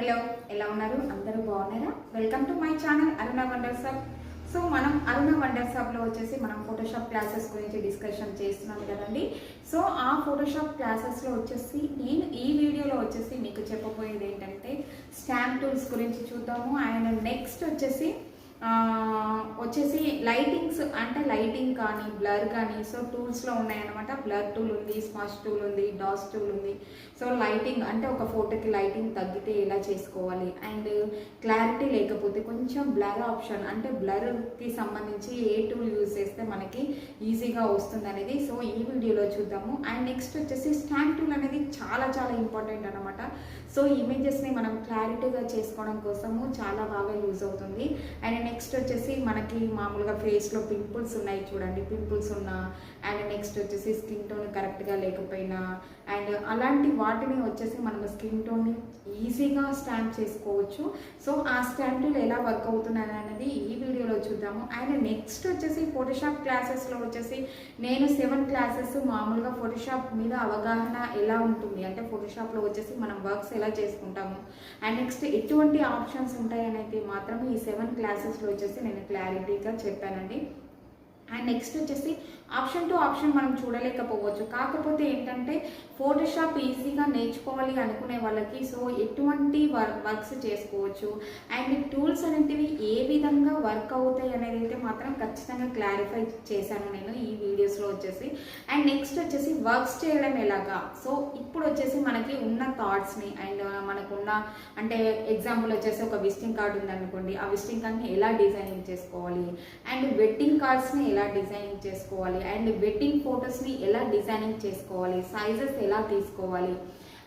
Hello, ఎలా ఉన్నారు? అందరూ బాగున్నారా? Welcome to my channel Aruna wonders hub. So మనం అరుణ వండర్స్ హబ్లో వచ్చేసి మనం ఫోటోషాప్ క్లాసెస్ గురించి డిస్కషన్ చేస్తున్నాం కదండి. సో ఆ ఫోటోషాప్ క్లాసెస్లో వచ్చేసి నేను ఈ వీడియోలో వచ్చేసి మీకు చెప్పబోయేది ఏంటంటే స్టాంప్ టూల్స్ గురించి చూద్దాము. అండ్ నెక్స్ట్ వచ్చేసి లైటింగ్స్ అంటే లైటింగ్ కానీ బ్లర్ కానీ సో టూల్స్లో ఉన్నాయన్నమాట. బ్లర్ టూల్ ఉంది, స్మష్ టూల్ ఉంది, డాస్ టూల్ ఉంది. సో లైటింగ్ అంటే ఒక ఫోటోకి లైటింగ్ తగ్గితే ఎలా చేసుకోవాలి, అండ్ క్లారిటీ లేకపోతే కొంచెం బ్లర్ ఆప్షన్ అంటే బ్లర్కి సంబంధించి ఏ టూల్ యూజ్ చేస్తే మనకి ఈజీగా వస్తుంది అనేది సో ఈ వీడియోలో చూద్దాము. అండ్ నెక్స్ట్ వచ్చేసి స్టాంప్ టూల్ అనేది చాలా చాలా ఇంపార్టెంట్ అనమాట. సో ఇమేజెస్ని మనం క్లారిటీగా చేసుకోవడం కోసము చాలా బాగా యూజ్ అవుతుంది. అండ్ నెక్స్ట్ వచ్చేసి మనకి మామూలుగా ఫేస్లో పింపుల్స్ ఉన్నాయి చూడండి, పింపుల్స్ ఉన్నా అండ్ నెక్స్ట్ వచ్చేసి స్కిన్ టోన్ కరెక్ట్గా లేకపోయినా అండ్ అలాంటి వాటిని వచ్చేసి మనం స్కిన్ టోన్ని ఈజీగా స్టాంప్ చేసుకోవచ్చు. సో ఆ స్టాంప్ టూల్ ఎలా వర్క్ అవుతున్నాయి అనేది ఈ వీడియోలో చూద్దాము. అండ్ నెక్స్ట్ వచ్చేసి ఫోటోషాప్ క్లాసెస్లో వచ్చేసి నేను 7 క్లాసెస్ మామూలుగా ఫోటోషాప్ మీద అవగాహన ఎలా ఉంటుంది అంటే ఫోటోషాప్లో వచ్చేసి మనం వర్క్స్ ఎలా చేసుకుంటాము అండ్ నెక్స్ట్ ఎటువంటి ఆప్షన్స్ ఉంటాయని అయితే మాత్రం ఈ 7 క్లాసెస్లో వచ్చేసి నేను క్లారిటీగా చెప్పానండి. అండ్ నెక్స్ట్ వచ్చేసి ఆప్షన్ టు ఆప్షన్ మనం చూడలేకపోవచ్చు. కాకపోతే ఏంటంటే ఫోటోషాప్ ఈజీగా నేర్చుకోవాలి అనుకునే వాళ్ళకి సో ఎటువంటి వర్క్స్ చేసుకోవచ్చు అండ్ టూల్స్ అనేటివి ఏ విధంగా వర్క్ అవుతాయి అనేది అయితే మాత్రం ఖచ్చితంగా క్లారిఫై చేశాను నేను ఈ వీడియోస్లో వచ్చేసి. అండ్ నెక్స్ట్ వచ్చేసి వర్క్స్ చేయడం ఎలాగా. సో ఇప్పుడు వచ్చేసి మనకి ఉన్న థాట్స్ని అండ్ మనకున్న అంటే ఎగ్జాంపుల్ వచ్చేసి ఒక విజిటింగ్ కార్డు ఉందనుకోండి, ఆ విజిటింగ్ కార్డ్ని ఎలా డిజైనింగ్ చేసుకోవాలి అండ్ వెడ్డింగ్ కార్డ్స్ని ఎలా డిజైనింగ్ చేసుకోవాలి అండ్ వెడ్డింగ్ ఫొటోస్ని ఎలా డిజైనింగ్ చేసుకోవాలి, సైజెస్ ఎలా తీసుకోవాలి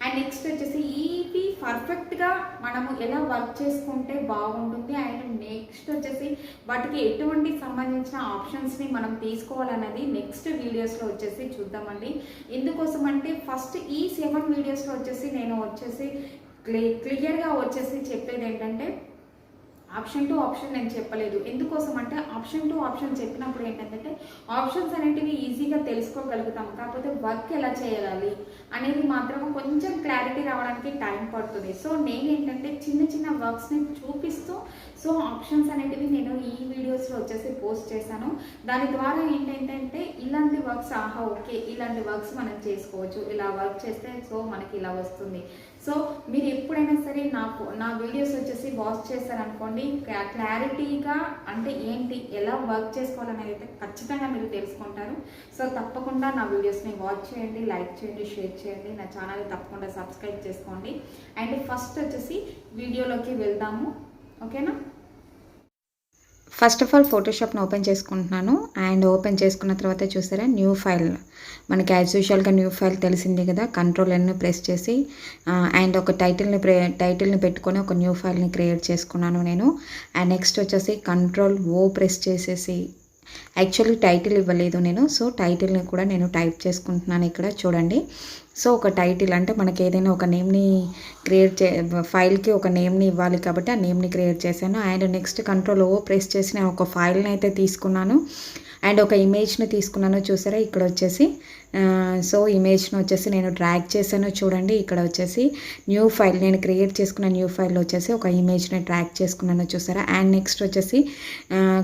అండ్ నెక్స్ట్ వచ్చేసి ఇవి పర్ఫెక్ట్గా మనము ఎలా వర్క్ చేసుకుంటే బాగుంటుంది అండ్ నెక్స్ట్ వచ్చేసి వాటికి ఎటువంటి సంబంధించిన ఆప్షన్స్ని మనం తీసుకోవాలన్నది నెక్స్ట్ వీడియోస్లో వచ్చేసి చూద్దామండి. ఎందుకోసం అంటే ఫస్ట్ ఈ 7 వీడియోస్లో వచ్చేసి నేను వచ్చేసి క్లియర్గా వచ్చేసి చెప్పేది ఏంటంటే ఆప్షన్ టు ఆప్షన్ నేను చెప్పలేదు. ఎందుకోసం అంటే ఆప్షన్ టు ఆప్షన్ చెప్పినప్పుడు ఏంటంటే ఆప్షన్స్ అనేటివి ఈజీగా తెలుసుకోగలుగుతాం, కాకపోతే వర్క్ ఎలా చేయాలి అనేది మాత్రం కొంచెం క్లారిటీ రావడానికి టైం పడుతుంది. సో నేను ఏంటంటే చిన్న చిన్న వర్క్స్ని చూపిస్తూ సో ఆప్షన్స్ అనేటివి నేను ఈ వీడియోస్లో వచ్చేసి పోస్ట్ చేశాను. దాని ద్వారా ఏంటంటే ఇలాంటి వర్క్స్ ఓకే ఇలాంటి వర్క్స్ మనం చేసుకోవచ్చు, ఇలా వర్క్ చేస్తే సో మనకి ఇలా వస్తుంది. సో మీరు ఎప్పుడైనా సరే నా వీడియోస్ వచ్చేసి వాచ్ చేస్తారనుకోండి క్లారిటీగా అంటే ఏంటి ఎలా వర్క్ చేసుకోవాలనేది అయితే ఖచ్చితంగా మీరు తెలుసుకుంటారు. సో తప్పకుండా నా వీడియోస్ని వాచ్ చేయండి, లైక్ చేయండి, షేర్ చేయండి, నా ఛానల్ని తప్పకుండా సబ్స్క్రైబ్ చేసుకోండి. అండ్ ఫస్ట్ వచ్చేసి వీడియోలోకి వెళ్దాము, ఓకేనా. ఫస్ట్ ఆఫ్ ఆల్ ఫోటోషాప్ని ఓపెన్ చేసుకుంటున్నాను. అండ్ ఓపెన్ చేసుకున్న తర్వాత చూసారా న్యూ ఫైల్, మనకి యాజ్ యూజువల్గా న్యూ ఫైల్ తెలిసిందే కదా. Ctrl+N ప్రెస్ చేసి అండ్ ఒక టైటిల్ని పెట్టుకొని ఒక న్యూ ఫైల్ని క్రియేట్ చేసుకున్నాను నేను. అండ్ నెక్స్ట్ వచ్చేసి Ctrl+O ప్రెస్ చేసేసి యాక్చువల్లీ టైటిల్ ఇవ్వలేదు నేను, సో టైటిల్ని కూడా నేను టైప్ చేసుకుంటున్నాను ఇక్కడ చూడండి. సో ఒక టైటిల్ అంటే మనకి ఏదైనా ఒక నేమ్ని క్రియేట్ ఫైల్కి ఒక నేమ్ని ఇవ్వాలి కాబట్టి ఆ నేమ్ని క్రియేట్ చేశాను. అండ్ నెక్స్ట్ Ctrl+O ప్రెస్ చేసి నేను ఒక ఫైల్ని అయితే తీసుకున్నాను అండ్ ఒక ఇమేజ్ని తీసుకున్నాను చూసారా ఇక్కడ వచ్చేసి. సో ఇమేజ్ని వచ్చేసి నేను డ్రాగ్ చేశాను చూడండి. ఇక్కడ వచ్చేసి న్యూ ఫైల్ నేను క్రియేట్ చేసుకున్న న్యూ ఫైల్లో వచ్చేసి ఒక ఇమేజ్ని డ్రాగ్ చేసుకున్నాను చూసారా. అండ్ నెక్స్ట్ వచ్చేసి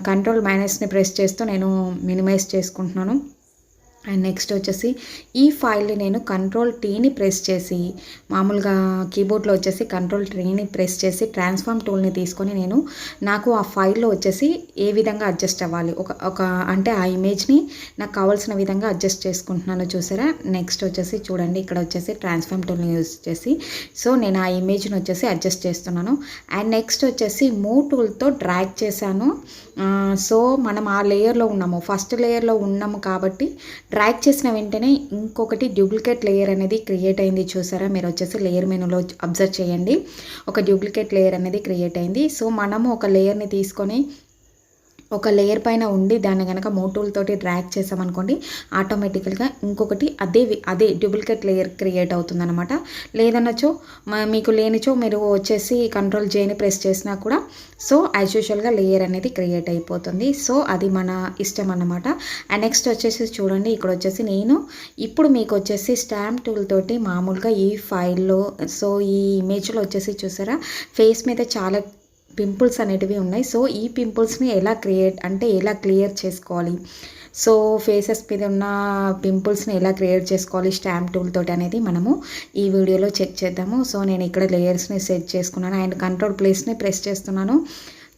Ctrl- ప్రెస్ చేస్తూ నేను మినిమైజ్ చేసుకుంటున్నాను. అండ్ నెక్స్ట్ వచ్చేసి ఈ ఫైల్ని నేను Ctrl+T ప్రెస్ చేసి మామూలుగా కీబోర్డ్లో వచ్చేసి Ctrl+T ప్రెస్ చేసి ట్రాన్స్ఫార్మ్ టూల్ని తీసుకొని నేను నాకు ఆ ఫైల్లో వచ్చేసి ఏ విధంగా అడ్జస్ట్ అవ్వాలి ఒక అంటే ఆ ఇమేజ్ని నాకు కావాల్సిన విధంగా అడ్జస్ట్ చేసుకుంటున్నాను చూసారా. నెక్స్ట్ వచ్చేసి చూడండి ఇక్కడ వచ్చేసి ట్రాన్స్ఫార్మ్ టూల్ని యూజ్ చేసి సో నేను ఆ ఇమేజ్ని వచ్చేసి అడ్జస్ట్ చేస్తున్నాను. అండ్ నెక్స్ట్ వచ్చేసి మూవ్ టూల్తో డ్రాగ్ చేశాను. సో మనం ఆ లేయర్లో ఉన్నాము, ఫస్ట్ లేయర్లో ఉన్నాము కాబట్టి డ్రాగ్ చేసిన వెంటనే ఇంకొకటి డూప్లికేట్ లేయర్ అనేది క్రియేట్ అయింది చూసారా. మీరు వచ్చేసి లేయర్ మెనూలో అబ్జర్వ్ చేయండి, ఒక డూప్లికేట్ లేయర్ అనేది క్రియేట్ అయింది. సో మనము ఒక లేయర్ని తీసుకొని ఒక లేయర్ పైన ఉండి దాన్ని కనుక మోటూల్ తోటి డ్రాగ్ చేసామనుకోండి ఆటోమేటికల్గా ఇంకొకటి అదే డూప్లికేట్ లేయర్ క్రియేట్ అవుతుంది అనమాట. లేదన్నచో మీకు లేనిచో మీరు వచ్చేసి కంట్రోల్ జేని ప్రెస్ చేసినా కూడా సో యాజ్ యూజువల్గా లేయర్ అనేది క్రియేట్ అయిపోతుంది. సో అది మన ఇష్టం అన్నమాట. అండ్ నెక్స్ట్ వచ్చేసి చూడండి, ఇక్కడ వచ్చేసి నేను ఇప్పుడు మీకు వచ్చేసి స్టాంప్ టూల్ తోటి మామూలుగా ఈ ఫైల్లో సో ఈ ఇమేజ్లో వచ్చేసి చూసారా ఫేస్ మీద చాలా పింపుల్స్ అనేటివి ఉన్నాయి. సో ఈ పింపుల్స్ని ఎలా క్లియర్ చేసుకోవాలి, సో ఫేసెస్ మీద ఉన్న పింపుల్స్ని ఎలా క్రియేట్ చేసుకోవాలి స్టాంప్ టూల్ తోటి అనేది మనము ఈ వీడియోలో చెక్ చేద్దాము. సో నేను ఇక్కడ లేయర్స్ని సెట్ చేసుకున్నాను అండ్ కంట్రోల్ ప్లేస్ని ప్రెస్ చేస్తున్నాను.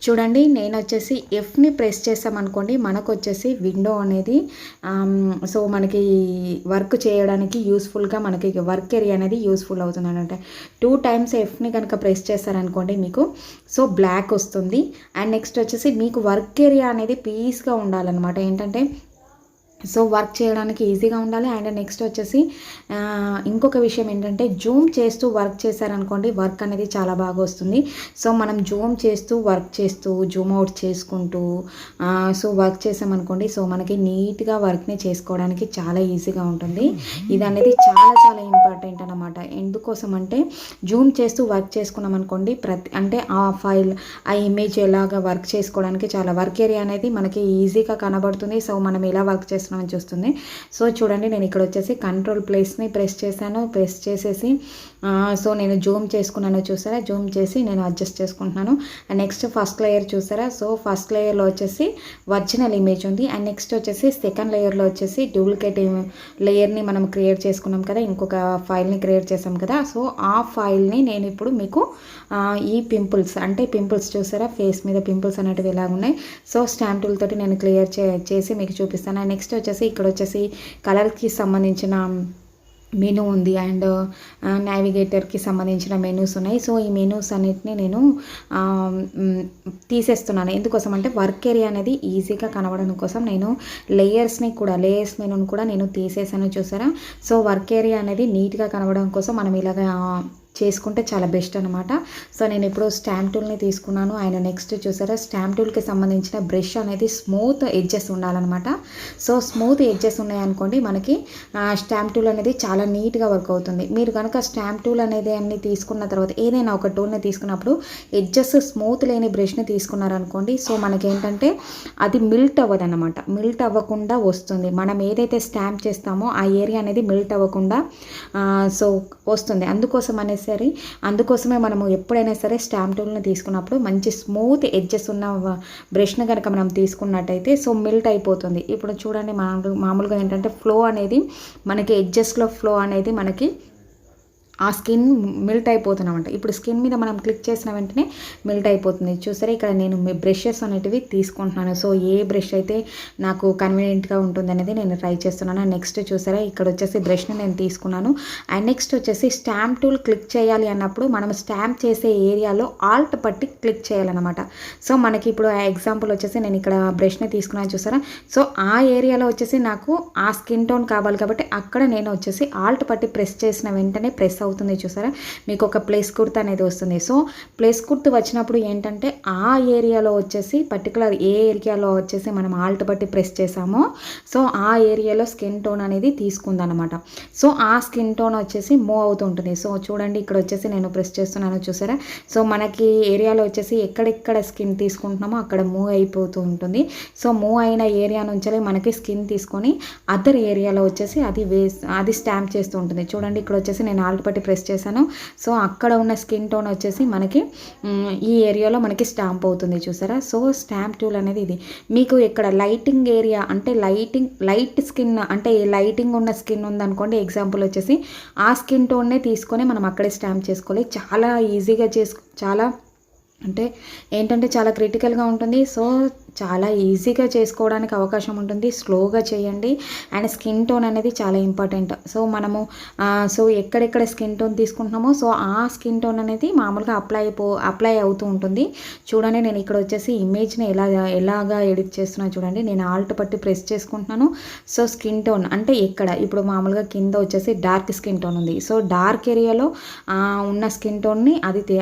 చూడండి, నేను వచ్చేసి ఎఫ్ని ప్రెస్ చేసామనుకోండి మనకు వచ్చేసి విండో అనేది సో మనకి వర్క్ చేయడానికి యూస్ఫుల్గా మనకి వర్క్ ఏరియా అనేది యూస్ఫుల్ అవుతుంది అనమాట. 2 times ఎఫ్ని కనుక ప్రెస్ చేశారనుకోండి మీకు సో బ్లాక్ వస్తుంది. అండ్ నెక్స్ట్ వచ్చేసి మీకు వర్క్ ఏరియా అనేది పీస్గా ఉండాలన్నమాట. ఏంటంటే సో వర్క్ చేయడానికి ఈజీగా ఉండాలి. అండ్ నెక్స్ట్ వచ్చేసి ఇంకొక విషయం ఏంటంటే జూమ్ చేస్తూ వర్క్ చేశారనుకోండి వర్క్ అనేది చాలా బాగా వస్తుంది. సో మనం జూమ్ చేస్తూ వర్క్ చేస్తూ జూమ్ అవుట్ చేసుకుంటూ సో వర్క్ చేసామనుకోండి సో మనకి నీట్గా వర్క్ని చేసుకోవడానికి చాలా ఈజీగా ఉంటుంది. ఇది అనేది చాలా చాలా ఇంపార్టెంట్ అన్నమాట. ఎందుకోసం అంటే జూమ్ చేస్తూ వర్క్ చేసుకున్నాం అనుకోండి అంటే ఆ ఇమేజ్ ఎలాగా వర్క్ చేసుకోవడానికి చాలా వర్క్ ఏరియా అనేది మనకి ఈజీగా కనబడుతుంది. సో మనం ఎలా వర్క్ చేస్తున్నాం చూస్తుంది. సో చూడండి, నేను ఇక్కడ వచ్చేసి కంట్రోల్ ప్లేస్ని ప్రెస్ చేసేసి సో నేను జూమ్ చేసుకున్నాను చూసారా, జూమ్ చేసి నేను అడ్జస్ట్ చేసుకుంటున్నాను. అండ్ నెక్స్ట్ ఫస్ట్ లేయర్ చూసారా, సో ఫస్ట్ లేయర్లో వచ్చేసి ఒరిజినల్ ఇమేజ్ ఉంది. అండ్ నెక్స్ట్ వచ్చేసి సెకండ్ లేయర్లో వచ్చేసి డూప్లికేట్ లేయర్ని మనం క్రియేట్ చేసుకున్నాం కదా, ఇంకొక ఫైల్ని క్రియేట్ చేసాం కదా. సో ఆ ఫైల్ని నేను ఇప్పుడు మీకు ఈ పింపుల్స్ చూసారా ఫేస్ మీద పింపుల్స్ అనేటివి ఎలా ఉన్నాయి సో స్టాంప్ టూల్ తోటి నేను క్లియర్ చేసి మీకు చూపిస్తాను. అండ్ నెక్స్ట్ వచ్చేసి ఇక్కడ వచ్చేసి కలర్కి సంబంధించిన మెనూ ఉంది అండ్ నావిగేటర్కి సంబంధించిన మెనూస్ ఉన్నాయి. సో ఈ మెనూస్ అన్నిటిని నేను తీసేస్తున్నాను. ఎందుకోసం అంటే వర్క్ ఏరియా అనేది ఈజీగా కనబడడం కోసం నేను లేయర్స్ మెనూని కూడా నేను తీసేసాను చూసారా. సో వర్క్ ఏరియా అనేది నీట్గా కనబడడం కోసం మనం ఇలాగా చేసుకుంటే చాలా బెస్ట్ అనమాట. సో నేను ఇప్పుడు స్టాంప్ టూల్ని తీసుకున్నాను. ఆయన నెక్స్ట్ చూసారా స్టాంప్ టూల్కి సంబంధించిన బ్రష్ అనేది స్మూత్ ఎడ్జెస్ ఉండాలన్నమాట. సో స్మూత్ ఎడ్జెస్ ఉన్నాయనుకోండి మనకి స్టాంప్ టూల్ అనేది చాలా నీట్గా వర్క్ అవుతుంది. మీరు కనుక స్టాంప్ టూల్ అనేది అన్ని తీసుకున్న తర్వాత ఏదైనా ఒక టూల్ని తీసుకున్నప్పుడు ఎడ్జెస్ స్మూత్ లేని బ్రష్ని తీసుకున్నారనుకోండి సో మనకేంటంటే అది మిల్ట్ అవ్వదన్నమాట. మిల్ట్ అవ్వకుండా వస్తుంది. మనం ఏదైతే స్టాంప్ చేస్తామో ఆ ఏరియా అనేది మిల్ట్ అవ్వకుండా సో వస్తుంది. అందుకోసమే మనము ఎప్పుడైనా సరే స్టాంప్ టూల్ని తీసుకున్నప్పుడు మంచి స్మూత్ ఎడ్జెస్ ఉన్న బ్రష్ని కనుక మనం తీసుకున్నట్టయితే సో మిల్ట్ అయిపోతుంది. ఇప్పుడు చూడండి మామూలుగా ఏంటంటే ఫ్లో అనేది మనకి ఎడ్జెస్లో ఫ్లో అనేది మనకి ఆ స్కిన్ మెల్ట్ అయిపోతున్నామంట. ఇప్పుడు స్కిన్ మీద మనం క్లిక్ చేసిన వెంటనే మెల్ట్ అయిపోతుంది. చూసారా ఇక్కడ నేను బ్రషెస్ అనేటివి తీసుకుంటున్నాను. సో ఏ బ్రష్ అయితే నాకు కన్వీనియంట్గా ఉంటుంది అనేది నేను ట్రై చేస్తున్నాను. నెక్స్ట్ చూసారా ఇక్కడ వచ్చేసి బ్రష్ని నేను తీసుకున్నాను. అండ్ నెక్స్ట్ వచ్చేసి స్టాంప్ టూల్ క్లిక్ చేయాలి అన్నప్పుడు మనం స్టాంప్ చేసే ఏరియాలో ఆల్ట్ పట్టి క్లిక్ చేయాలన్నమాట. సో మనకి ఇప్పుడు ఎగ్జాంపుల్ వచ్చేసి నేను ఇక్కడ బ్రష్ని తీసుకున్నాను చూసారా. సో ఆ ఏరియాలో వచ్చేసి నాకు ఆ స్కిన్ టోన్ కావాలి కాబట్టి అక్కడ నేను వచ్చేసి ఆల్ట్ పట్టి ప్రెస్ చేసిన వెంటనే ప్రెస్ అవుతుంది చూసారా. మీకు ఒక ప్లేస్ గుర్తు అనేది వస్తుంది. సో ప్లేస్ గుర్తు వచ్చినప్పుడు ఏంటంటే ఆ ఏరియాలో వచ్చేసి పర్టికులర్ ఏ ఏరియాలో వచ్చేసి మనం ఆల్ట్ బట్టి ప్రెస్ చేసామో సో ఆ ఏరియాలో స్కిన్ టోన్ అనేది తీసుకుందనమాట. సో ఆ స్కిన్ టోన్ వచ్చేసి మూవ్ అవుతుంటుంది. సో చూడండి ఇక్కడ వచ్చేసి నేను ప్రెస్ చేస్తున్నాను చూసారా. సో మనకి ఏరియాలో వచ్చేసి ఎక్కడెక్కడ స్కిన్ తీసుకుంటున్నామో అక్కడ మూవ్ అయిపోతూ ఉంటుంది. సో మూవ్ అయిన ఏరియా నుంచి మనకి స్కిన్ తీసుకొని అదర్ ఏరియాలో వచ్చేసి అది స్టాంప్ చేస్తూ ఉంటుంది. చూడండి ఇక్కడ వచ్చేసి నేను ఆల్ట్ బట్టి ప్రెస్ చేశాను. సో అక్కడ ఉన్న స్కిన్ టోన్ వచ్చేసి మనకి ఈ ఏరియాలో మనకి స్టాంప్ అవుతుంది చూసారా. సో స్టాంప్ టూల్ అనేది ఇది. మీకు ఇక్కడ లైటింగ్ ఏరియా అంటే లైట్ స్కిన్ అంటే లైటింగ్ ఉన్న స్కిన్ ఉందనుకోండి ఎగ్జాంపుల్ వచ్చేసి ఆ స్కిన్ టోన్నే తీసుకొని మనం అక్కడే స్టాంప్ చేసుకోవాలి. చాలా ఈజీగా చాలా అంటే ఏంటంటే చాలా క్రిటికల్గా ఉంటుంది. సో చాలా ఈజీగా చేసుకోవడానికి అవకాశం ఉంటుంది. స్లోగా చేయండి. అండ్ స్కిన్ టోన్ అనేది చాలా ఇంపార్టెంట్. సో మనము సో ఎక్కడెక్కడ స్కిన్ టోన్ తీసుకుంటున్నామో సో ఆ స్కిన్ టోన్ అనేది మామూలుగా అప్లై అవుతూ ఉంటుంది. చూడండి నేను ఇక్కడ వచ్చేసి ఇమేజ్ని ఎలాగా ఎడిట్ చేస్తున్నా చూడండి. నేను ఆల్ట్ పట్టి ప్రెస్ చేసుకుంటున్నాను. సో స్కిన్ టోన్ అంటే ఎక్కడ ఇప్పుడు మామూలుగా కింద వచ్చేసి డార్క్ స్కిన్ టోన్ ఉంది. సో డార్క్ ఏరియాలో ఉన్న స్కిన్ టోన్ని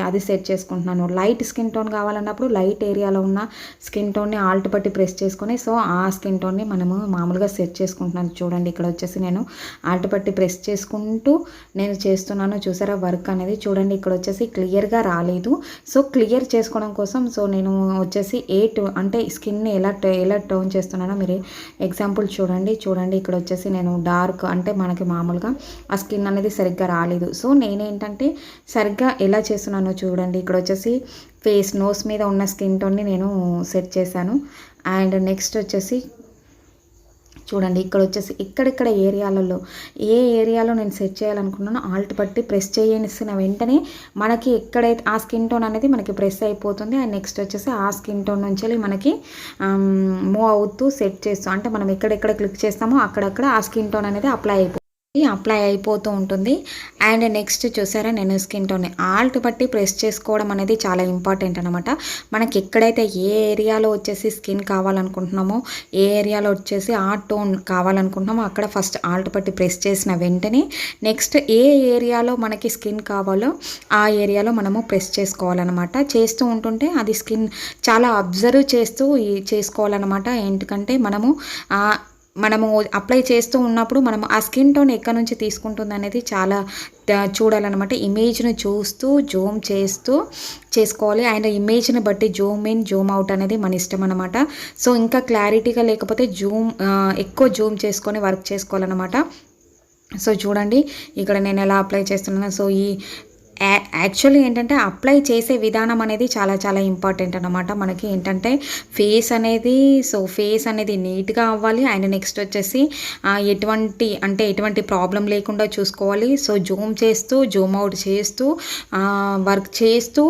అది సెట్ చేసుకుంటున్నాను. లైట్ స్కిన్ టోన్ కావాలన్నప్పుడు లైట్ ఏరియాలో ఉన్న స్కిన్ టోన్ని ఆల్ట్ పట్టి ప్రెస్ చేసుకొని సో ఆ స్కిన్ టోన్ని మనము మామూలుగా సెట్ చేసుకుంటున్నాను. చూడండి ఇక్కడ వచ్చేసి నేను ఆల్ట్ పట్టి ప్రెస్ చేసుకుంటూ నేను చేస్తున్నాను. చూసారా వర్క్ అనేది చూడండి ఇక్కడ వచ్చేసి క్లియర్గా రాలేదు. సో క్లియర్ చేసుకోవడం కోసం సో నేను వచ్చేసి అంటే స్కిన్ని ఎలా టోన్ చేస్తున్నానో మీరు ఎగ్జాంపుల్ చూడండి ఇక్కడ వచ్చేసి నేను డార్క్ అంటే మనకి మామూలుగా ఆ స్కిన్ అనేది సరిగ్గా రాలేదు. సో నేనేంటంటే సరిగ్గా ఎలా చేస్తున్నానో చూడండి ఇక్కడ వచ్చేసి నోస్ మీద ఉన్న స్కిన్ టోన్ని నేను సెట్ చేశాను. అండ్ నెక్స్ట్ వచ్చేసి చూడండి ఇక్కడ వచ్చేసి ఇక్కడిక్కడ ఏ ఏరియాలో నేను సెట్ చేయాలనుకున్నానో ఆల్ట్ పట్టి ప్రెస్ చేసిన వెంటనే మనకి ఎక్కడైతే ఆ స్కిన్ టోన్ అనేది మనకి ప్రెస్ అయిపోతుంది. అండ్ నెక్స్ట్ వచ్చేసి ఆ స్కిన్ టోన్ నుంచి మనకి మూవ్ అవుతూ సెట్ చేస్తాం. అంటే మనం ఎక్కడెక్కడ క్లిక్ చేస్తామో అక్కడక్కడ ఆ స్కిన్ టోన్ అనేది అప్లై అయిపోతూ ఉంటుంది. అండ్ నెక్స్ట్ చూసారా నేను స్కిన్ టోన్ ఆల్ట్ బట్టి ప్రెస్ చేసుకోవడం అనేది చాలా ఇంపార్టెంట్ అనమాట. మనకి ఎక్కడైతే ఏ ఏరియాలో వచ్చేసి స్కిన్ కావాలనుకుంటున్నామో ఏ ఏరియాలో వచ్చేసి ఆ టోన్ కావాలనుకుంటున్నామో అక్కడ ఫస్ట్ ఆల్ట్ బట్టి ప్రెస్ చేసిన వెంటనే నెక్స్ట్ ఏ ఏరియాలో మనకి స్కిన్ కావాలో ఆ ఏరియాలో మనము ప్రెస్ చేసుకోవాలన్నమాట. చేస్తూ ఉంటుంటే అది స్కిన్ చాలా అబ్జర్వ్ చేస్తూ చేసుకోవాలన్నమాట. ఎందుకంటే మనము అప్లై చేస్తూ ఉన్నప్పుడు మనం ఆ స్కిన్ టోన్ ఎక్కడి నుంచి తీసుకుంటుంది అనేది చాలా చూడాలన్నమాట. ఇమేజ్ని చూస్తూ జూమ్ చేస్తూ చేసుకోవాలి. అండ్ ఇమేజ్ని బట్టి జూమ్ ఇన్ జూమ్ అవుట్ అనేది మన ఇష్టం అనమాట. సో ఇంకా క్లారిటీగా లేకపోతే ఎక్కువ జూమ్ చేసుకొని వర్క్ చేసుకోవాలన్నమాట. సో చూడండి ఇక్కడ నేను ఎలా అప్లై చేస్తున్నాను. సో యాక్చువల్లీ ఏంటంటే అప్లై చేసే విధానం అనేది చాలా చాలా ఇంపార్టెంట్ అనమాట. మనకి ఏంటంటే ఫేస్ అనేది నీట్గా అవ్వాలి. అండ్ నెక్స్ట్ వచ్చేసి ఎటువంటి ప్రాబ్లం లేకుండా చూసుకోవాలి. సో జూమ్ చేస్తూ జూమ్ అవుట్ చేస్తూ వర్క్ చేస్తూ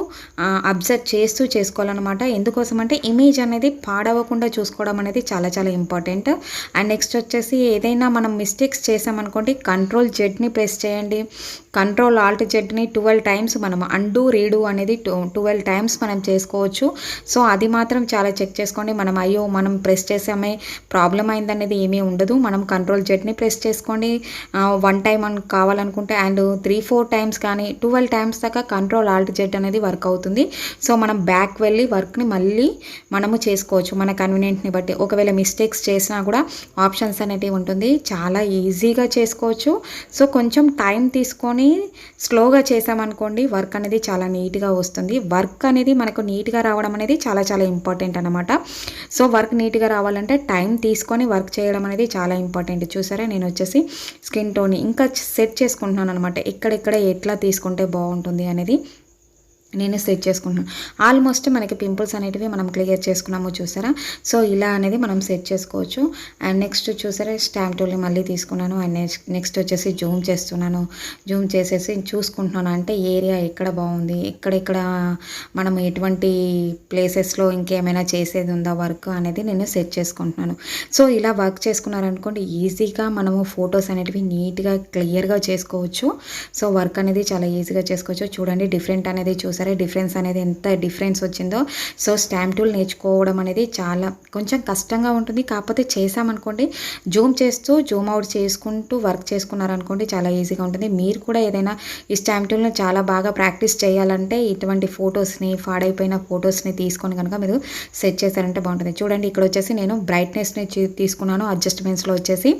అబ్జర్వ్ చేస్తూ చేసుకోవాలన్నమాట. ఎందుకోసం అంటే ఇమేజ్ అనేది పాడవకుండా చూసుకోవడం అనేది చాలా చాలా ఇంపార్టెంట్. అండ్ నెక్స్ట్ వచ్చేసి ఏదైనా మనం మిస్టేక్స్ చేసామనుకోండి కంట్రోల్ జెడ్ని ప్రెస్ చేయండి. కంట్రోల్ ఆల్ట్ జెడ్ని 12 టైమ్స్ మనం అండూ రీడు అనేది 12 టైమ్స్ మనం చేసుకోవచ్చు. సో అది మాత్రం చాలా చెక్ చేసుకోండి. మనం ప్రెస్ చేసామే ప్రాబ్లం అయిందనేది ఏమీ ఉండదు. మనం కంట్రోల్ జెడ్ని ప్రెస్ చేసుకోండి 1 టైం అని కావాలనుకుంటే అండ్ 3-4 టైమ్స్ కానీ 12 టైమ్స్ దాకా కంట్రోల్ ఆల్ట్ జెడ్ అనేది వర్క్ అవుతుంది. సో మనం బ్యాక్ వెళ్ళి వర్క్ని మళ్ళీ మనము చేసుకోవచ్చు మన కన్వీనియంట్ని బట్టి. ఒకవేళ మిస్టేక్స్ చేసినా కూడా ఆప్షన్స్ అనేటివి ఉంటుంది. చాలా ఈజీగా చేసుకోవచ్చు. సో కొంచెం టైం తీసుకొని స్లోగా చేసామనుకోండి వర్క్ అనేది చాలా నీట్గా వస్తుంది. వర్క్ అనేది మనకు నీట్గా రావడం అనేది చాలా చాలా ఇంపార్టెంట్ అనమాట. సో వర్క్ నీట్గా రావాలంటే టైం తీసుకొని వర్క్ చేయడం అనేది చాలా ఇంపార్టెంట్. చూసారా నేను వచ్చేసి స్కిన్ టోన్ ఇంకా సెట్ చేసుకుంటున్నాను అనమాట. ఎక్కడెక్కడ ఎట్లా తీసుకుంటే బాగుంటుంది అనేది నేను సెట్ చేసుకుంటున్నాను. ఆల్మోస్ట్ మనకి పింపుల్స్ అనేటివి మనం క్లియర్ చేసుకున్నాము చూసారా. సో ఇలా అనేది మనం సెట్ చేసుకోవచ్చు. అండ్ నెక్స్ట్ చూసారా స్టాంప్ టూల్ని మళ్ళీ తీసుకున్నాను. అండ్ నెక్స్ట్ వచ్చేసి జూమ్ చేస్తున్నాను. జూమ్ చేసేసి చూసుకుంటున్నాను అంటే ఏరియా ఎక్కడ బాగుంది, ఎక్కడెక్కడ మనం ఎటువంటి ప్లేసెస్లో ఇంకేమైనా చేసేది ఉందా వర్క్ అనేది నేను సెట్ చేసుకుంటున్నాను. సో ఇలా వర్క్ చేసుకున్నారనుకోండి ఈజీగా మనము ఫొటోస్ అనేటివి నీట్గా క్లియర్గా చేసుకోవచ్చు. సో వర్క్ అనేది చాలా ఈజీగా చేసుకోవచ్చు. చూడండి డిఫరెంట్ అనేది చూసారా డిఫరెన్స్ అనేది ఎంత డిఫరెన్స్ వచ్చిందో. సో స్టాంప్ టూల్ నేర్చుకోవడం అనేది చాలా కొంచెం కష్టంగా ఉంటుంది. కాకపోతే చేసామనుకోండి జూమ్ చేస్తూ జూమ్ అవుట్ చేసుకుంటూ వర్క్ చేసుకున్నారనుకోండి చాలా ఈజీగా ఉంటుంది. మీరు కూడా ఏదైనా ఈ స్టాంప్ టూల్ని చాలా బాగా ప్రాక్టీస్ చేయాలంటే ఇటువంటి ఫొటోస్ని పాడైపోయిన ఫొటోస్ని తీసుకొని కనుక మీరు సెట్ చేశారంటే బాగుంటుంది. చూడండి ఇక్కడ వచ్చేసి నేను బ్రైట్నెస్ని తీసుకున్నాను అడ్జస్ట్మెంట్స్లో వచ్చేసి.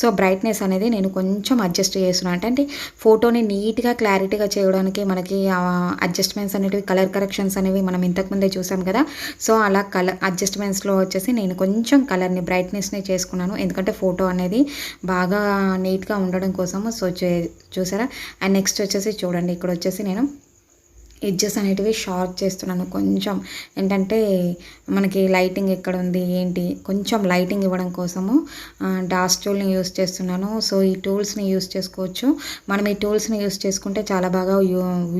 సో బ్రైట్నెస్ అనేది నేను కొంచెం అడ్జస్ట్ చేస్తున్నాను. అంటే ఫోటోని నీట్గా క్లారిటీగా చేయడానికి మనకి అడ్జస్ట్మెంట్స్ అనేటివి కలర్ కరెక్షన్స్ అనేవి మనం ఇంతకుముందే చూసాం కదా. సో అలా కలర్ అడ్జస్ట్మెంట్స్లో వచ్చేసి నేను కొంచెం కలర్ని బ్రైట్నెస్ని చేసుకున్నాను. ఎందుకంటే ఫోటో అనేది బాగా నీట్గా ఉండడం కోసము. సో చూసారా. అండ్ నెక్స్ట్ వచ్చేసి చూడండి ఇక్కడ వచ్చేసి నేను ఎడ్జెస్ అనేటివి షార్ప్ చేస్తున్నాను. కొంచెం ఏంటంటే మనకి లైటింగ్ ఎక్కడ ఉంది ఏంటి కొంచెం లైటింగ్ ఇవ్వడం కోసము డాస్ టూల్ని యూస్ చేస్తున్నాను. సో ఈ టూల్స్ని యూస్ చేసుకోవచ్చు. మనం ఈ టూల్స్ని యూస్ చేసుకుంటే చాలా బాగా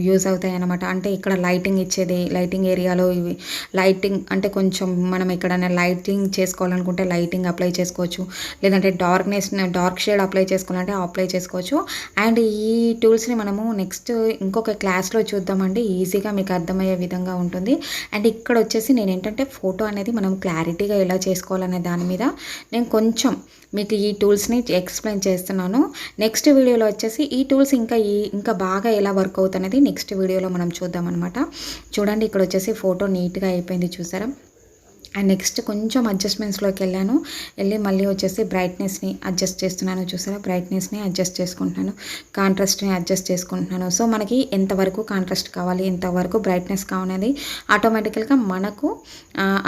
యూజ్ అవుతాయి అన్నమాట. అంటే ఇక్కడ లైటింగ్ ఇచ్చేది లైటింగ్ ఏరియాలో ఇవి లైటింగ్ అంటే కొంచెం మనం ఎక్కడైనా లైటింగ్ చేసుకోవాలనుకుంటే లైటింగ్ అప్లై చేసుకోవచ్చు. లేదంటే డార్క్ షేడ్ అప్లై చేసుకోవాలంటే అప్లై చేసుకోవచ్చు. అండ్ ఈ టూల్స్ని మనము నెక్స్ట్ ఇంకొక క్లాస్లో చూద్దామండి. ఈజీగా మీకు అర్థమయ్యే విధంగా ఉంటుంది. అండ్ ఇక్కడ వచ్చేసి నేను ఏంటంటే ఫోటో అనేది మనం క్లారిటీగా ఎలా చేసుకోవాలనే దాని మీద నేను కొంచెం మీకు ఈ టూల్స్ని ఎక్స్ప్లెయిన్ చేస్తున్నాను. నెక్స్ట్ వీడియోలో వచ్చేసి ఈ టూల్స్ ఇంకా బాగా ఎలా వర్క్ అవుతున్నది నెక్స్ట్ వీడియోలో మనం చూద్దాం అనమాట. చూడండి ఇక్కడ వచ్చేసి ఫోటో నీట్గా అయిపోయింది చూసారా. అండ్ నెక్స్ట్ కొంచెం అడ్జస్ట్మెంట్స్లోకి వెళ్ళి మళ్ళీ వచ్చేసి బ్రైట్నెస్ని అడ్జస్ట్ చేస్తున్నాను. చూసారా, బ్రైట్నెస్ని అడ్జస్ట్ చేసుకుంటున్నాను, కాంట్రాస్ట్ని అడ్జస్ట్ చేసుకుంటున్నాను. సో మనకి ఎంతవరకు కాంట్రాస్ట్ కావాలి, ఎంతవరకు బ్రైట్నెస్ కావాలనేది ఆటోమేటికల్గా మనకు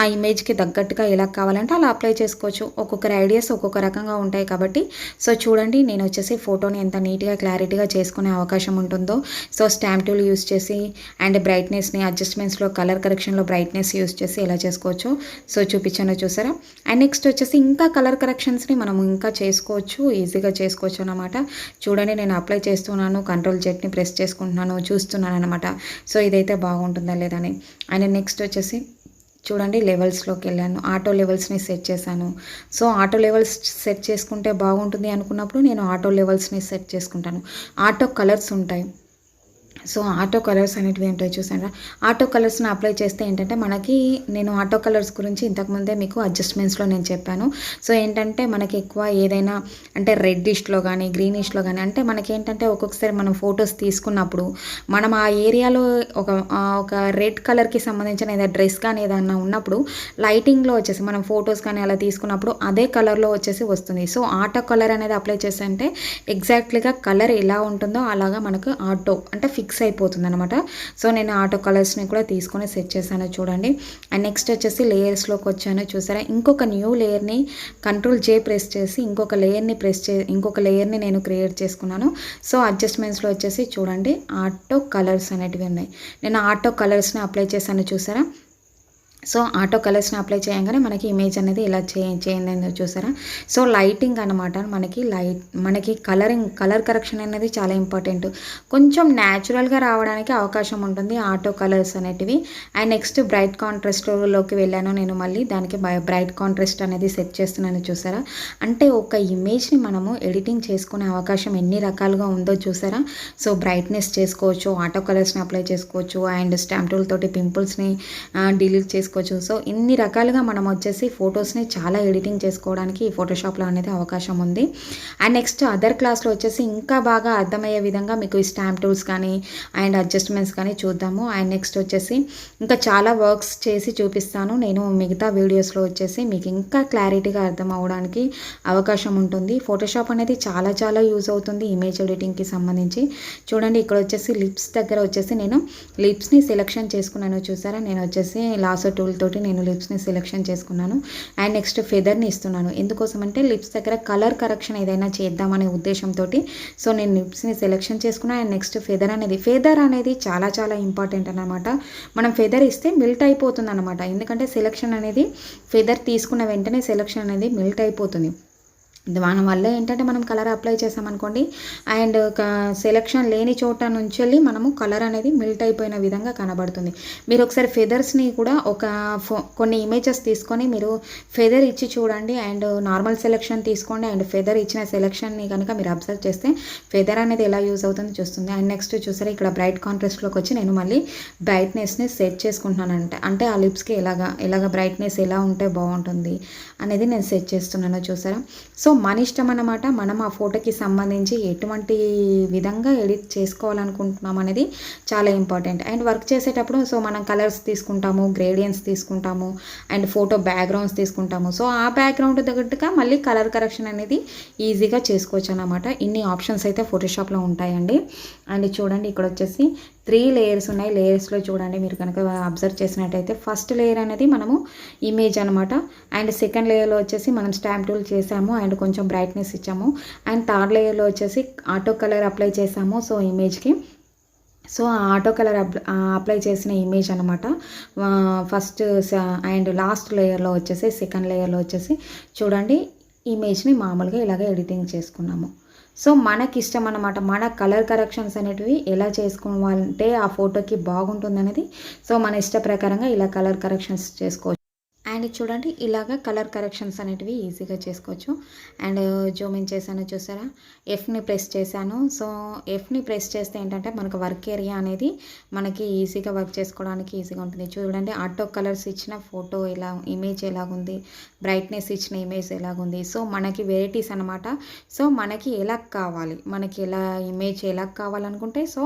ఆ ఇమేజ్కి తగ్గట్టుగా ఎలా కావాలంటే అలా అప్లై చేసుకోవచ్చు. ఒక్కొక్కరి ఐడియాస్ ఒక్కొక్క రకంగా ఉంటాయి కాబట్టి సో చూడండి, నేను వచ్చేసి ఫోటోని ఎంత నీట్గా క్లారిటీగా చేసుకునే అవకాశం ఉంటుందో. సో స్టాంప్ టూల్ యూస్ చేసి అండ్ బ్రైట్నెస్ని అడ్జస్ట్మెంట్స్లో కలర్ కరెక్షన్లో బ్రైట్నెస్ యూస్ చేసి ఎలా చేసుకోవచ్చు సో చూపించాను. చూసారా. అండ్ నెక్స్ట్ వచ్చేసి ఇంకా కలర్ కరెక్షన్స్ని మనం ఇంకా చేసుకోవచ్చు, ఈజీగా చేసుకోవచ్చు అనమాట. చూడండి, నేను అప్లై చేస్తున్నాను, Ctrl+Z ప్రెస్ చేసుకుంటున్నాను, చూస్తున్నాను అనమాట. సో ఇదైతే బాగుంటుందా లేదని. అండ్ నెక్స్ట్ వచ్చేసి చూడండి, లెవెల్స్లోకి వెళ్ళాను, ఆటో లెవెల్స్ని సెట్ చేశాను. సో ఆటో లెవెల్స్ సెట్ చేసుకుంటే బాగుంటుంది అనుకున్నప్పుడు నేను ఆటో లెవెల్స్ని సెట్ చేసుకుంటాను. ఆటో కలర్స్ ఉంటాయి. సో ఆటో కలర్స్ అనేటివి ఏంటో చూసారా. ఆటో కలర్స్ని అప్లై చేస్తే ఏంటంటే మనకి, నేను ఆటో కలర్స్ గురించి ఇంతకుముందే మీకు అడ్జస్ట్మెంట్స్లో నేను చెప్పాను. సో ఏంటంటే మనకి ఎక్కువ ఏదైనా అంటే రెడ్డిష్లో కానీ గ్రీనిష్లో కానీ, అంటే మనకి ఏంటంటే ఒక్కొక్కసారి మనం ఫొటోస్ తీసుకున్నప్పుడు మనం ఆ ఏరియాలో ఒక రెడ్ కలర్కి సంబంధించిన ఏదైనా డ్రెస్ కానీ ఏదైనా ఉన్నప్పుడు లైటింగ్లో వచ్చేసి మనం ఫొటోస్ కానీ అలా తీసుకున్నప్పుడు అదే కలర్లో వచ్చేసి వస్తుంది. సో ఆటో కలర్ అనేది అప్లై చేస్తే ఎగ్జాక్ట్లీగా కలర్ ఎలా ఉంటుందో అలాగా మనకు ఆటో అంటే ఫిక్స్ అయిపోతుంది అనమాట. సో నేను ఆటో కలర్స్ని కూడా తీసుకొని సెట్ చేశాను చూడండి. అండ్ నెక్స్ట్ వచ్చేసి లేయర్స్లోకి వచ్చాను. చూసారా, ఇంకొక న్యూ లేయర్ని Ctrl+J ప్రెస్ చేసి ఇంకొక లేయర్ని నేను క్రియేట్ చేసుకున్నాను. సో అడ్జస్ట్మెంట్స్లో వచ్చేసి చూడండి, ఆటో కలర్స్ అనేటివి ఉన్నాయి. నేను ఆటో కలర్స్ని అప్లై చేశాను. చూసారా. సో ఆటో కలర్స్ని అప్లై చేయగానే మనకి ఇమేజ్ అనేది ఇలా చేయండి చూసారా. సో లైటింగ్ అనమాట, మనకి కలర్ కరెక్షన్ అనేది చాలా ఇంపార్టెంట్. కొంచెం న్యాచురల్గా రావడానికి అవకాశం ఉంటుంది ఆటో కలర్స్ అనేటివి. అండ్ నెక్స్ట్ బ్రైట్ కాంట్రాస్ట్లోకి వెళ్ళాను నేను, మళ్ళీ దానికి బ్రైట్ కాంట్రాస్ట్ అనేది సెట్ చేస్తున్నాను. చూసారా, అంటే ఒక ఇమేజ్ని మనము ఎడిటింగ్ చేసుకునే అవకాశం ఎన్ని రకాలుగా ఉందో చూసారా. సో బ్రైట్నెస్ చేసుకోవచ్చు, ఆటో కలర్స్ని అప్లై చేసుకోవచ్చు, అండ్ స్టాంప్ టూల్ తోటి పింపుల్స్ని డిలీట్ చేసుకోవచ్చు. సో ఇన్ని రకాలుగా మనం వచ్చేసి ఫొటోస్ని చాలా ఎడిటింగ్ చేసుకోవడానికి ఈ ఫోటోషాప్లో అనేది అవకాశం ఉంది. అండ్ నెక్స్ట్ అదర్ క్లాస్లో వచ్చేసి ఇంకా బాగా అర్థమయ్యే విధంగా మీకు ఈ స్టాంప్ టూల్స్ కానీ అండ్ అడ్జస్ట్మెంట్స్ కానీ చూద్దాము. అండ్ నెక్స్ట్ వచ్చేసి ఇంకా చాలా వర్క్స్ చేసి చూపిస్తాను నేను మిగతా వీడియోస్లో వచ్చేసి, మీకు ఇంకా క్లారిటీగా అర్థం అవ్వడానికి అవకాశం ఉంటుంది. ఫోటోషాప్ అనేది చాలా చాలా యూజ్ అవుతుంది ఇమేజ్ ఎడిటింగ్కి సంబంధించి. చూడండి, ఇక్కడ వచ్చేసి లిప్స్ దగ్గర వచ్చేసి నేను లిప్స్ని సెలెక్షన్ చేసుకున్నాను. చూసారా, నేను వచ్చేసి లాసో టూల్ తోటి నేను లిప్స్ని సెలెక్షన్ చేసుకున్నాను. అండ్ నెక్స్ట్ ఫెదర్ని ఇస్తున్నాను. ఎందుకోసం అంటే లిప్స్ దగ్గర కలర్ కరెక్షన్ ఏదైనా చేద్దామనే ఉద్దేశంతో సో నేను లిప్స్ని సెలెక్షన్ చేసుకున్నాను. అండ్ నెక్స్ట్ ఫెదర్ అనేది చాలా చాలా ఇంపార్టెంట్ అనమాట. మనం ఫెదర్ ఇస్తే మెల్ట్ అయిపోతుంది అనమాట. ఎందుకంటే సెలెక్షన్ అనేది ఫెదర్ తీసుకున్న వెంటనే సెలెక్షన్ అనేది మెల్ట్ అయిపోతుంది. దాని వల్ల ఏంటంటే మనం కలర్ అప్లై చేసామనుకోండి అండ్ సెలెక్షన్ లేని చోట నుంచి వెళ్ళి మనము కలర్ అనేది మెల్ట్ అయిపోయిన విధంగా కనబడుతుంది. మీరు ఒకసారి ఫెదర్స్ని కూడా కొన్ని ఇమేజెస్ తీసుకొని మీరు ఫెదర్ ఇచ్చి చూడండి అండ్ నార్మల్ సెలెక్షన్ తీసుకోండి. అండ్ ఫెదర్ ఇచ్చిన సెలెక్షన్ని కనుక మీరు అబ్జర్వ్ చేస్తే ఫెదర్ అనేది ఎలా యూజ్ అవుతుందో చూస్తుంది. అండ్ నెక్స్ట్ చూసారా, ఇక్కడ బ్రైట్ కాంట్రాస్ట్లోకి వచ్చి నేను మళ్ళీ బ్రైట్నెస్ని సెట్ చేసుకుంటున్నాను. అంటే ఆ లిప్స్కి ఎలాగ బ్రైట్నెస్ ఎలా ఉంటే బాగుంటుంది అనేది నేను సెట్ చేస్తున్నాను. చూసారా. సో మన ఇష్టం అన్నమాట, మనం ఆ ఫోటోకి సంబంధించి ఎటువంటి విధంగా ఎడిట్ చేసుకోవాలనుకుంటున్నాం అనేది చాలా ఇంపార్టెంట్. అండ్ వర్క్ చేసేటప్పుడు సో మనం కలర్స్ తీసుకుంటాము, గ్రేడియన్స్ తీసుకుంటాము అండ్ ఫోటో బ్యాక్గ్రౌండ్స్ తీసుకుంటాము. సో ఆ బ్యాక్గ్రౌండ్ తగ్గట్టుగా మళ్ళీ కలర్ కరెక్షన్ అనేది ఈజీగా చేసుకోవచ్చు అన్నమాట. ఇన్ని ఆప్షన్స్ అయితే ఫోటోషాప్లో ఉంటాయండి. అండ్ చూడండి, ఇక్కడ వచ్చేసి 3 లేయర్స్ ఉన్నాయి. లేయర్స్లో చూడండి, మీరు కనుక అబ్జర్వ్ చేసినట్టయితే ఫస్ట్ లేయర్ అనేది మనము ఇమేజ్ అనమాట. అండ్ సెకండ్ లేయర్లో వచ్చేసి మనం స్టాంప్ టూల్ చేసాము అండ్ కొంచెం బ్రైట్నెస్ ఇచ్చాము. అండ్ థర్డ్ లేయర్లో వచ్చేసి ఆటో కలర్ అప్లై చేసాము సో ఇమేజ్కి. సో ఆ ఆటో కలర్ అప్లై చేసిన ఇమేజ్ అనమాట ఫస్ట్. అండ్ లాస్ట్ లేయర్లో వచ్చేసి సెకండ్ లేయర్లో వచ్చేసి చూడండి, ఇమేజ్ని మామూలుగా ఇలాగ ఎడిటింగ్ చేసుకున్నాము. సో మనకి ఇష్టం అన్నమాట, మన కలర్ కరెక్షన్స్ అనేటివి ఎలా చేసుకోవాలంటే ఆ ఫోటోకి బాగుంటుంది అనేది. సో మన ఇష్ట ప్రకారంగా ఇలా కలర్ కరెక్షన్స్ చేసుకోవచ్చు. అండ్ చూడండి, ఇలాగ కలర్ కరెక్షన్స్ అనేటివి ఈజీగా చేసుకోవచ్చు. అండ్ జూమ్ ఇన్ చేశాను. చూసారా, ఎఫ్ని ప్రెస్ చేశాను. సో ఎఫ్ని ప్రెస్ చేస్తే ఏంటంటే మనకు వర్క్ ఏరియా అనేది మనకి ఈజీగా వర్క్ చేసుకోవడానికి ఈజీగా ఉంటుంది. చూడండి, ఆటో కలర్స్ ఇచ్చిన ఫోటో ఇమేజ్ ఎలాగుంది, బ్రైట్నెస్ ఇచ్చిన ఇమేజ్ ఎలాగుంది. సో మనకి వెరైటీస్ అనమాట. సో మనకి ఎలా కావాలి, మనకి ఇమేజ్ ఎలా కావాలనుకుంటే సో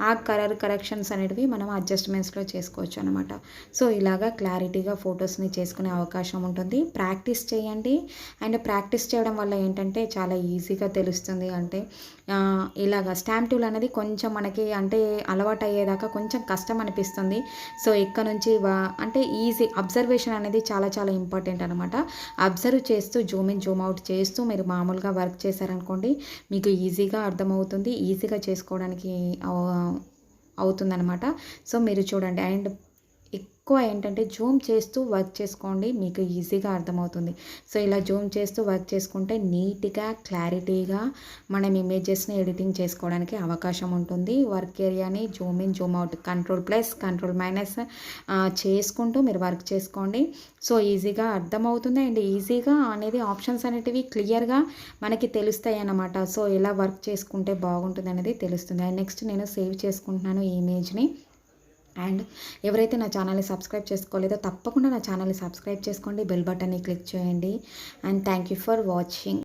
ఆ కలర్ కరెక్షన్స్ అనేటివి మనం అడ్జస్ట్మెంట్స్లో చేసుకోవచ్చు అనమాట. సో ఇలాగా క్లారిటీగా ఫొటోస్ని చేసుకునే చేసుకునే అవకాశం ఉంటుంది. ప్రాక్టీస్ చేయండి. అండ్ ప్రాక్టీస్ చేయడం వల్ల ఏంటంటే చాలా ఈజీగా తెలుస్తుంది. అంటే ఇలాగ స్టాంప్ టూల్ అనేది కొంచెం మనకి అంటే అలవాటు అయ్యేదాకా కొంచెం కష్టం అనిపిస్తుంది. సో ఇక్కడ నుంచి అంటే ఈజీ అబ్జర్వేషన్ అనేది చాలా చాలా ఇంపార్టెంట్ అనమాట. అబ్జర్వ్ చేస్తూ జూమ్ ఇన్ జూమ్ అవుట్ చేస్తూ మీరు మామూలుగా వర్క్ చేశారనుకోండి, మీకు ఈజీగా అర్థమవుతుంది. ఈజీగా చేసుకోవడానికి అవుతుందనమాట. సో మీరు చూడండి. అండ్ ఎక్కువ ఏంటంటే జూమ్ చేస్తూ వర్క్ చేసుకోండి, మీకు ఈజీగా అర్థమవుతుంది. సో ఇలా జూమ్ చేస్తూ వర్క్ చేసుకుంటే నీట్గా క్లారిటీగా మనం ఇమేజెస్ని ఎడిటింగ్ చేసుకోవడానికి అవకాశం ఉంటుంది. వర్క్ ఏరియాని Zoom in Zoom out control+, control- చేసుకుంటూ మీరు వర్క్ చేసుకోండి. సో ఈజీగా అర్థమవుతుంది. అండ్ ఈజీగా అనేది ఆప్షన్స్ అనేటివి క్లియర్గా మనకి తెలుస్తాయి అన్నమాట. సో ఎలా వర్క్ చేసుకుంటే బాగుంటుంది అనేది తెలుస్తుంది. అండ్ నెక్స్ట్ నేను సేవ్ చేసుకుంటున్నాను ఈ ఇమేజ్ని. అండ్ ఎవరైతే నా ఛానల్ని సబ్స్క్రైబ్ చేసుకోలేదో తప్పకుండా నా ఛానల్ని సబ్స్క్రైబ్ చేసుకోండి, బెల్ బటన్ని క్లిక్ చేయండి. And thank you for watching.